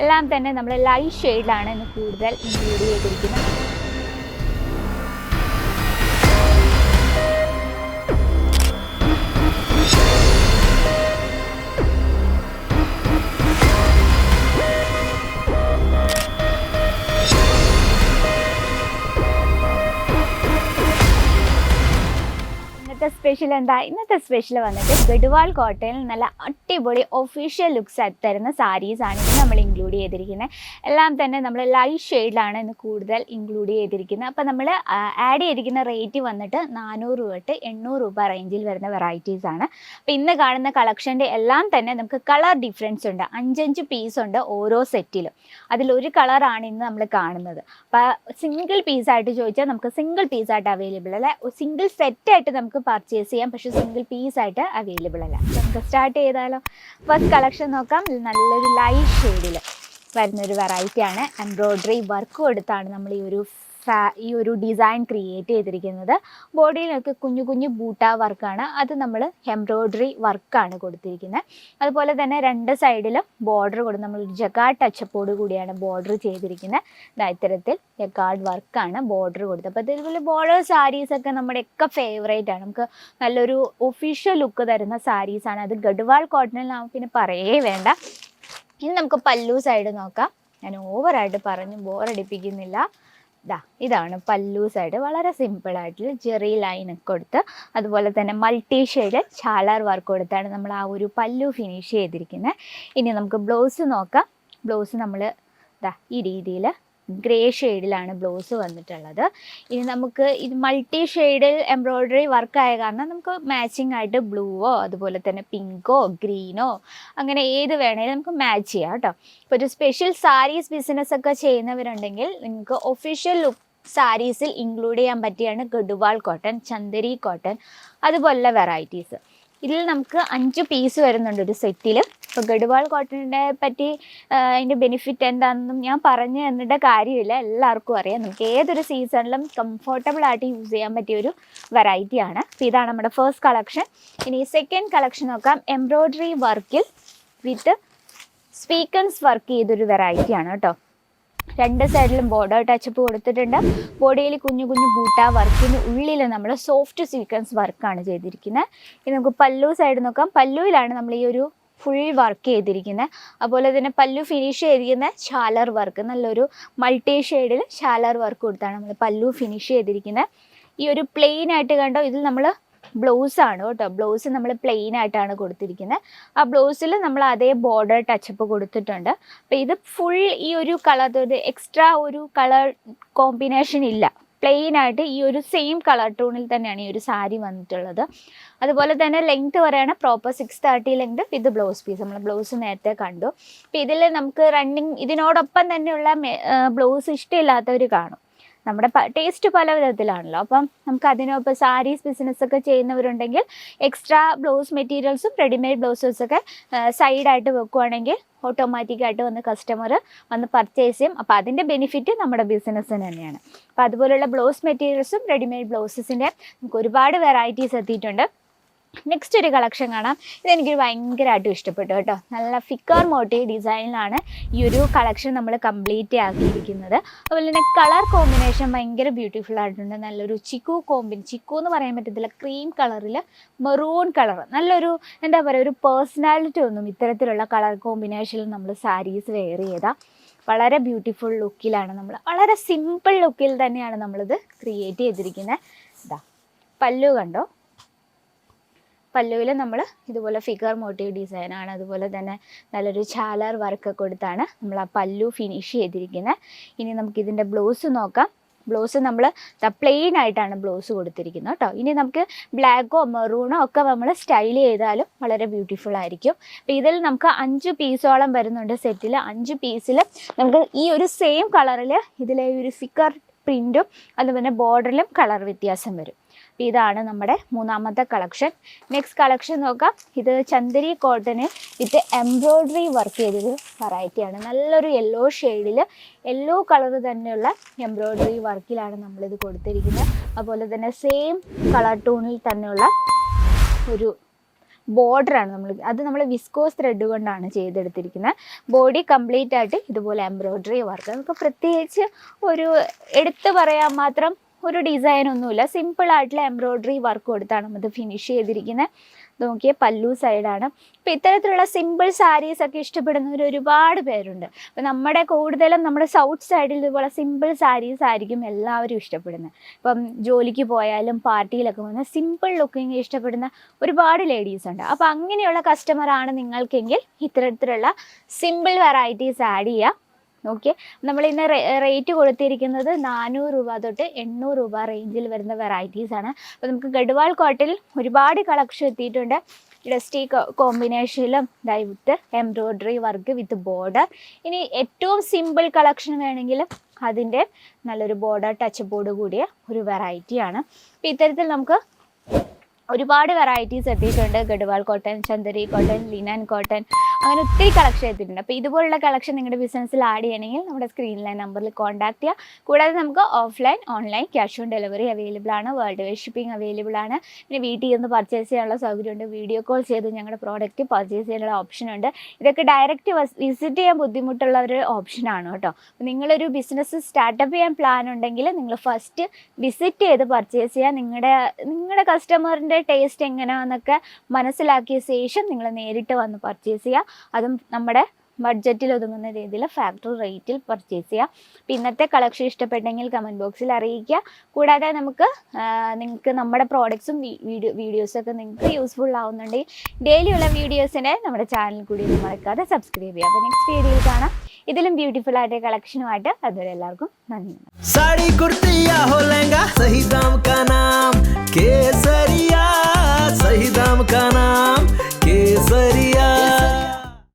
എല്ലാം തന്നെ നമ്മൾ ലൈറ്റ് ഷെയ്ഡിലാണ് ഇന്ന് കൂടുതൽ ഇൻക്ലൂഡ് ചെയ്തിരിക്കുന്നത്. സ്പെഷ്യൽ എന്താ? ഇന്നത്തെ സ്പെഷ്യൽ വന്നിട്ട് ഗഡ്വാൾ കോട്ടണിൽ നല്ല അടിപൊളി ഒഫീഷ്യൽ ലുക്സ് തരുന്ന സാരീസാണ് ഇന്ന് നമ്മൾ ഇൻക്ലൂഡ് ചെയ്തിരിക്കുന്നത്. എല്ലാം തന്നെ നമ്മൾ ലൈറ്റ് ഷെയ്ഡിലാണ് ഇന്ന് കൂടുതൽ ഇൻക്ലൂഡ് ചെയ്തിരിക്കുന്നത്. അപ്പോൾ നമ്മൾ ആഡ് ചെയ്തിരിക്കുന്ന റേറ്റ് വന്നിട്ട് 400 രൂപ തൊട്ട് 800 രൂപ റേഞ്ചിൽ വരുന്ന വെറൈറ്റീസാണ്. അപ്പോൾ ഇന്ന് കാണുന്ന കളക്ഷൻ്റെ എല്ലാം തന്നെ നമുക്ക് കളർ ഡിഫറൻസ് ഉണ്ട്. 5 പീസ് ഉണ്ട് ഓരോ സെറ്റിലും. അതിലൊരു കളറാണ് ഇന്ന് നമ്മൾ കാണുന്നത്. അപ്പോൾ സിംഗിൾ പീസായിട്ട് ചോദിച്ചാൽ നമുക്ക് സിംഗിൾ പീസായിട്ട് അവൈലബിൾ അല്ല, സിംഗിൾ സെറ്റായിട്ട് നമുക്ക് പർച്ചേസ് ചെയ്യാം, പക്ഷേ സിംഗിൾ പീസായിട്ട് അവൈലബിൾ അല്ല. നമുക്ക് സ്റ്റാർട്ട് ചെയ്താലോ? ഫസ്റ്റ് കളക്ഷൻ നോക്കാം. നല്ലൊരു ലൈറ്റ് ഷെയ്ഡിൽ വരുന്നൊരു വെറൈറ്റിയാണ്. എംബ്രോയ്ഡറി വർക്ക് കൊടുത്താണ് നമ്മൾ ഈ ഒരു ഡിസൈൻ ക്രിയേറ്റ് ചെയ്തിരിക്കുന്നത്. ബോഡിയിലൊക്കെ കുഞ്ഞു കുഞ്ഞു ബൂട്ട വർക്കാണ്, അത് നമ്മൾ എംബ്രോയ്ഡറി വർക്കാണ് കൊടുത്തിരിക്കുന്നത്. അതുപോലെ തന്നെ രണ്ട് സൈഡിലും ബോർഡർ കൊടുത്ത് നമ്മളൊരു ജഗാർഡ് ടച്ചപ്പോട് കൂടിയാണ് ബോർഡർ ചെയ്തിരിക്കുന്നത്. ഇത്തരത്തിൽ ജഗാർഡ് വർക്കാണ് ബോർഡർ കൊടുത്തത്. അപ്പോൾ ഇതുപോലെ ബോർഡർ സാരീസൊക്കെ നമ്മുടെയൊക്കെ ഫേവറേറ്റ് ആണ്. നമുക്ക് നല്ലൊരു ഒഫീഷ്യൽ ലുക്ക് തരുന്ന സാരീസാണ്. അത് ഗഡ്വാൾ കോട്ടണിൽ നമുക്ക് പിന്നെ പറയേ വേണ്ട. ഇനി നമുക്ക് പല്ലു സൈഡ് നോക്കാം. ഞാൻ ഓവറായിട്ട് പറഞ്ഞ് ബോറടിപ്പിക്കുന്നില്ല. ഇതാണ് പല്ലു സൈഡ്. വളരെ സിമ്പിളായിട്ടുള്ള ജെറി ലൈനൊക്കെ കൊടുത്ത് അതുപോലെ തന്നെ മൾട്ടി ഷെയ്ഡ് ചാലാർ വർക്ക് കൊടുത്താണ് നമ്മൾ ആ ഒരു പല്ലു ഫിനിഷ് ചെയ്തിരിക്കുന്നത്. ഇനി നമുക്ക് ബ്ലൗസ് നോക്കാം. ബ്ലൗസ് നമ്മൾ ഈ രീതിയിൽ ഗ്രേ ഷെയ്ഡിലാണ് ബ്ലൗസ് വന്നിട്ടുള്ളത്. ഇനി നമുക്ക് ഇത് മൾട്ടി ഷെയ്ഡിൽ എംബ്രോയ്ഡറി വർക്കായ കാരണം നമുക്ക് മാച്ചിങ് ആയിട്ട് ബ്ലൂവോ അതുപോലെ തന്നെ പിങ്കോ ഗ്രീനോ അങ്ങനെ ഏത് വേണേലും നമുക്ക് മാച്ച് ചെയ്യാം കേട്ടോ. ഇപ്പോൾ ഒരു സ്പെഷ്യൽ സാരീസ് ബിസിനസ്സൊക്കെ ചെയ്യുന്നവരുണ്ടെങ്കിൽ നിങ്ങൾക്ക് ഒഫീഷ്യൽ ലുക്ക് സാരീസിൽ ഇൻക്ലൂഡ് ചെയ്യാൻ പറ്റിയാണ് ഗഡ്വാൾ കോട്ടൺ, ചന്ദേരി കോട്ടൺ അതുപോലുള്ള വെറൈറ്റീസ്. ഇതിൽ നമുക്ക് 5 പീസ് വരുന്നുണ്ട് ഒരു സെറ്റിൽ. ഇപ്പോൾ ഗഡ്വാൾ കോട്ടണിനെ പറ്റി അതിൻ്റെ ബെനിഫിറ്റ് എന്താണെന്നും ഞാൻ പറഞ്ഞു തന്നിട്ട് കാര്യമില്ല, എല്ലാവർക്കും അറിയാം. നമുക്ക് ഏതൊരു സീസണിലും കംഫർട്ടബിളായിട്ട് യൂസ് ചെയ്യാൻ പറ്റിയൊരു വെറൈറ്റിയാണ്. അപ്പോൾ ഇതാണ് നമ്മുടെ ഫസ്റ്റ് കളക്ഷൻ. ഇനി സെക്കൻഡ് കളക്ഷൻ നോക്കാം. എംബ്രോയ്ഡറി വർക്കിൽ വിത്ത് സ്വീക്വൻസ് വർക്ക് ചെയ്തൊരു വെറൈറ്റിയാണ് കേട്ടോ. രണ്ട് സൈഡിലും ബോർഡർ ടച്ചപ്പ് കൊടുത്തിട്ടുണ്ട്. ബോഡിയിൽ കുഞ്ഞു കുഞ്ഞു ബൂട്ട വർക്കിന് ഉള്ളിൽ നമ്മൾ സോഫ്റ്റ് സ്വീക്വൻസ് വർക്കാണ് ചെയ്തിരിക്കുന്നത്. ഇനി നമുക്ക് പല്ലു സൈഡ് നോക്കാം. പല്ലുവിലാണ് നമ്മൾ ഈ ഒരു ഫുൾ വർക്ക് ചെയ്തിരിക്കുന്നത്. അതുപോലെ തന്നെ പല്ലു ഫിനിഷ് ചെയ്തിരിക്കുന്ന ഷാലർ വർക്ക്, നല്ലൊരു മൾട്ടി ഷെയ്ഡിൽ ഷാലർ വർക്ക് കൊടുത്താണ് നമ്മൾ പല്ലു ഫിനിഷ് ചെയ്തിരിക്കുന്നത്. ഈ ഒരു പ്ലെയിൻ ആയിട്ട് കണ്ടോ, ഇതിൽ നമ്മൾ ബ്ലൗസാണ് കേട്ടോ. ബ്ലൗസ് നമ്മൾ പ്ലെയിൻ ആയിട്ടാണ് കൊടുത്തിരിക്കുന്നത്. ആ ബ്ലൗസിൽ നമ്മൾ അതേ ബോർഡർ ടച്ചപ്പ് കൊടുത്തിട്ടുണ്ട്. അപ്പോൾ ഇത് ഫുൾ ഈ ഒരു കളർ, എക്സ്ട്രാ ഒരു കളർ കോമ്പിനേഷൻ ഇല്ല, പ്ലെയിൻ ആയിട്ട് ഈ ഒരു സെയിം കളർ ടോണിൽ തന്നെയാണ് ഈ ഒരു സാരി വന്നിട്ടുള്ളത്. അതുപോലെ തന്നെ ലെങ്ത് പറയുകയാണ് proper 630 length with blouse piece. നമ്മൾ ബ്ലൗസ് നേരത്തെ കണ്ടു. അപ്പോൾ ഇതിൽ നമുക്ക് റണ്ണിങ് ഇതിനോടൊപ്പം തന്നെയുള്ള ബ്ലൗസ് ഇഷ്ടമില്ലാത്തവർ കാണും. നമ്മുടെ ടേസ്റ്റ് പല വിധത്തിലാണല്ലോ. അപ്പം നമുക്ക് അതിനൊപ്പം സാരീസ് ബിസിനസ്സൊക്കെ ചെയ്യുന്നവരുണ്ടെങ്കിൽ എക്സ്ട്രാ ബ്ലൗസ് മെറ്റീരിയൽസും റെഡിമെയ്ഡ് ബ്ലൗസസൊക്കെ സൈഡായിട്ട് വെക്കുകയാണെങ്കിൽ ഓട്ടോമാറ്റിക്കായിട്ട് വന്ന് കസ്റ്റമർ വന്ന് പർച്ചേസ് ചെയ്യും. അപ്പോൾ അതിൻ്റെ ബെനിഫിറ്റ് നമ്മുടെ ബിസിനസ്സിന് തന്നെയാണ്. അപ്പോൾ അതുപോലുള്ള ബ്ലൗസ് മെറ്റീരിയൽസും റെഡിമെയ്ഡ് ബ്ലൗസസിൻ്റെ നമുക്ക് ഒരുപാട് വെറൈറ്റീസ് എത്തിയിട്ടുണ്ട്. നെക്സ്റ്റ് ഒരു കളക്ഷൻ കാണാം. ഇതെനിക്ക് ഭയങ്കരമായിട്ടും ഇഷ്ടപ്പെട്ടു കേട്ടോ. നല്ല ഫിക്കർ മോട്ടീവ് ഡിസൈനിലാണ് ഈ ഒരു കളക്ഷൻ നമ്മൾ കംപ്ലീറ്റ് ആക്കിയിരിക്കുന്നത്. അതുപോലെ തന്നെ കളർ കോമ്പിനേഷൻ ഭയങ്കര ബ്യൂട്ടിഫുൾ ആയിട്ടുണ്ട്. നല്ലൊരു ചിക്കു എന്ന് പറയാൻ പറ്റത്തില്ല, ക്രീം കളറിൽ മെറൂൺ കളർ, നല്ലൊരു എന്താ പറയുക, ഒരു പേഴ്സണാലിറ്റി ഒന്നും ഇത്തരത്തിലുള്ള കളർ കോമ്പിനേഷനിൽ നമ്മൾ സാരീസ് വെയർ ചെയ്താൽ വളരെ ബ്യൂട്ടിഫുൾ ലുക്കിലാണ് നമ്മൾ, വളരെ സിമ്പിൾ ലുക്കിൽ തന്നെയാണ് നമ്മളിത് ക്രിയേറ്റ് ചെയ്തിരിക്കുന്നത്. പല്ലു കണ്ടോ, പല്ലുവിൽ നമ്മൾ ഇതുപോലെ ഫിഗർ മോട്ടീവ് ഡിസൈനാണ്. അതുപോലെ തന്നെ നല്ലൊരു ചാലർ വർക്ക് കൊടുത്താണ് നമ്മൾ ആ പല്ലു ഫിനിഷ് ചെയ്തിരിക്കുന്നത്. ഇനി നമുക്കിതിൻ്റെ ബ്ലൗസ് നോക്കാം. ബ്ലൗസ് നമ്മൾ പ്ലെയിൻ ആയിട്ടാണ് ബ്ലൗസ് കൊടുത്തിരിക്കുന്നത് കേട്ടോ. ഇനി നമുക്ക് ബ്ലാക്കോ മെറൂണോ ഒക്കെ നമ്മൾ സ്റ്റൈൽ ചെയ്താലും വളരെ ബ്യൂട്ടിഫുൾ ആയിരിക്കും. അപ്പോൾ ഇതിൽ നമുക്ക് 5 പീസോളം വരുന്നുണ്ട് സെറ്റിൽ. 5 പീസിൽ നമുക്ക് ഈ ഒരു സെയിം കളറിൽ ഇതിലെ ഒരു ഫിഗർ പ്രിൻറ്റും അതുപോലെ ബോർഡറിലും കളർ വ്യത്യാസം വരും. ഇതാണ് നമ്മുടെ മൂന്നാമത്തെ കളക്ഷൻ. നെക്സ്റ്റ് കളക്ഷൻ നോക്കാം. ഇത് ചന്ദേരി കോട്ടന് വിത്ത് എംബ്രോയ്ഡറി വർക്ക് ചെയ്തൊരു വെറൈറ്റിയാണ്. നല്ലൊരു യെല്ലോ ഷെയ്ഡിൽ യെല്ലോ കളർ തന്നെയുള്ള എംബ്രോയ്ഡറി വർക്കിലാണ് നമ്മളിത് കൊടുത്തിരിക്കുന്നത്. അതുപോലെ തന്നെ സെയിം കളർ ടോണിൽ തന്നെയുള്ള ഒരു ബോർഡറാണ് നമ്മൾ വിസ്കോസ് ത്രെഡ് കൊണ്ടാണ് ചെയ്തെടുത്തിരിക്കുന്നത്. ബോഡി കംപ്ലീറ്റ് ആയിട്ട് ഇതുപോലെ എംബ്രോയ്ഡറി വർക്ക്. നമുക്ക് പ്രത്യേകിച്ച് ഒരു എടുത്തു പറയാൻ മാത്രം ഒരു ഡിസൈൻ ഒന്നുമില്ല, സിമ്പിൾ ആയിട്ടുള്ള എംബ്രോയ്ഡറി വർക്ക് കൊടുത്താണ് നമ്മത് ഫിനിഷ് ചെയ്തിരിക്കുന്നത്. നോക്കിയേ പല്ലു സൈഡാണ്. അപ്പോൾ ഇത്തരത്തിലുള്ള സിമ്പിൾ സാരീസ് ഒക്കെ ഇഷ്ടപ്പെടുന്നവർ ഒരുപാട് പേരുണ്ട്. അപ്പോൾ നമ്മുടെ കൂടുതലും നമ്മുടെ സൗത്ത് സൈഡിൽ ഇതുപോലെ സിമ്പിൾ സാരീസ് ആയിരിക്കും എല്ലാവരും ഇഷ്ടപ്പെടുന്നത്. ഇപ്പം ജോലിക്ക് പോയാലും പാർട്ടിയിലൊക്കെ വന്ന് സിമ്പിൾ ലുക്കിങ് ഇഷ്ടപ്പെടുന്ന ഒരുപാട് ലേഡീസ് ഉണ്ട്. അപ്പോൾ അങ്ങനെയുള്ള കസ്റ്റമറാണ് നിങ്ങൾക്കെങ്കിൽ ഇത്തരത്തിലുള്ള സിമ്പിൾ വെറൈറ്റീസ് ആഡ് ചെയ്യുക. ഓക്കെ, നമ്മൾ ഇന്ന് റേറ്റ് കൊടുത്തിരിക്കുന്നത് 400 രൂപ തൊട്ട് 800 രൂപ റേഞ്ചിൽ വരുന്ന വെറൈറ്റീസാണ്. അപ്പോൾ നമുക്ക് ഗഡ്വാൾ കോട്ടണിൽ ഒരുപാട് കളക്ഷൻ എത്തിയിട്ടുണ്ട്. ഡസ്റ്റി കോമ്പിനേഷനിലും with embroidery work with border. ഇനി ഏറ്റവും സിമ്പിൾ കളക്ഷൻ വേണമെങ്കിലും അതിൻ്റെ നല്ലൊരു ബോർഡർ ടച്ച് ബോർഡ് കൂടിയ ഒരു വെറൈറ്റിയാണ്. അപ്പോൾ ഇത്തരത്തിൽ നമുക്ക് ഒരുപാട് വെറൈറ്റീസ് എത്തിയിട്ടുണ്ട്. Garhwal cotton, Chanderi cotton, linen cotton, അങ്ങനെ ഒത്തിരി കളക്ഷൻ എത്തിയിട്ടുണ്ട്. അപ്പോൾ ഇതുപോലുള്ള കളക്ഷൻ നിങ്ങളുടെ ബിസിനസ്സിൽ ആഡ് ചെയ്യണമെങ്കിൽ നമ്മുടെ സ്ക്രീനിലെ നമ്പറിൽ കോൺടാക്ട് ചെയ്യുക. കൂടാതെ നമുക്ക് offline, online cash on delivery available ആണ്. വേൾഡ് വൈഡ് ഷിപ്പിംഗ് അവൈലബിൾ ആണ്. പിന്നെ വീട്ടിൽ നിന്ന് പർച്ചേസ് ചെയ്യാനുള്ള സൗകര്യമുണ്ട്. വീഡിയോ കോൾ ചെയ്ത് ഞങ്ങളുടെ പ്രോഡക്റ്റ് പർച്ചേസ് ചെയ്യാനുള്ള ഓപ്ഷൻ ഉണ്ട്. ഇതൊക്കെ ഡയറക്റ്റ് വിസിറ്റ് ചെയ്യാൻ ബുദ്ധിമുട്ടുള്ള ഒരു ഓപ്ഷനാണ് കേട്ടോ. അപ്പോൾ നിങ്ങളൊരു ബിസിനസ് സ്റ്റാർട്ടപ്പ് ചെയ്യാൻ പ്ലാൻ ഉണ്ടെങ്കിൽ നിങ്ങൾ ഫസ്റ്റ് വിസിറ്റ് ചെയ്ത് പർച്ചേസ് ചെയ്യുക. നിങ്ങളുടെ കസ്റ്റമറിൻ്റെ ടേസ്റ്റ് എങ്ങനെയാണെന്നൊക്കെ മനസ്സിലാക്കിയ ശേഷം നിങ്ങൾ നേരിട്ട് വന്ന് പർച്ചേസ് ചെയ്യുക. അതും നമ്മുടെ ബഡ്ജറ്റിൽ ഒതുങ്ങുന്ന രീതിയിൽ ഫാക്ടറി റേറ്റിൽ പർച്ചേസ് ചെയ്യുക. ഇന്നത്തെ കളക്ഷൻ ഇഷ്ടപ്പെട്ടെങ്കിൽ കമൻറ്റ് ബോക്സിൽ അറിയിക്കുക. കൂടാതെ നിങ്ങൾക്ക് നമ്മുടെ പ്രോഡക്ട്സും വീഡിയോസൊക്കെ നിങ്ങൾക്ക് യൂസ്ഫുൾ ആവുന്നുണ്ടെങ്കിൽ ഡെയിലിയുള്ള വീഡിയോസിനെ നമ്മുടെ ചാനൽ കൂടി മറക്കാതെ സബ്സ്ക്രൈബ് ചെയ്യുക. അപ്പോൾ നെക്സ്റ്റ് വീഡിയോയിൽ കാണാം ഇതിലും ബ്യൂട്ടിഫുൾ ആയിട്ട് കളക്ഷനുമായിട്ട്. അതുവരെ എല്ലാവർക്കും നന്ദി. साड़ी कुर्तिया हो लहंगा सही दाम का नाम केसरिया, सही दाम का नाम केसरिया।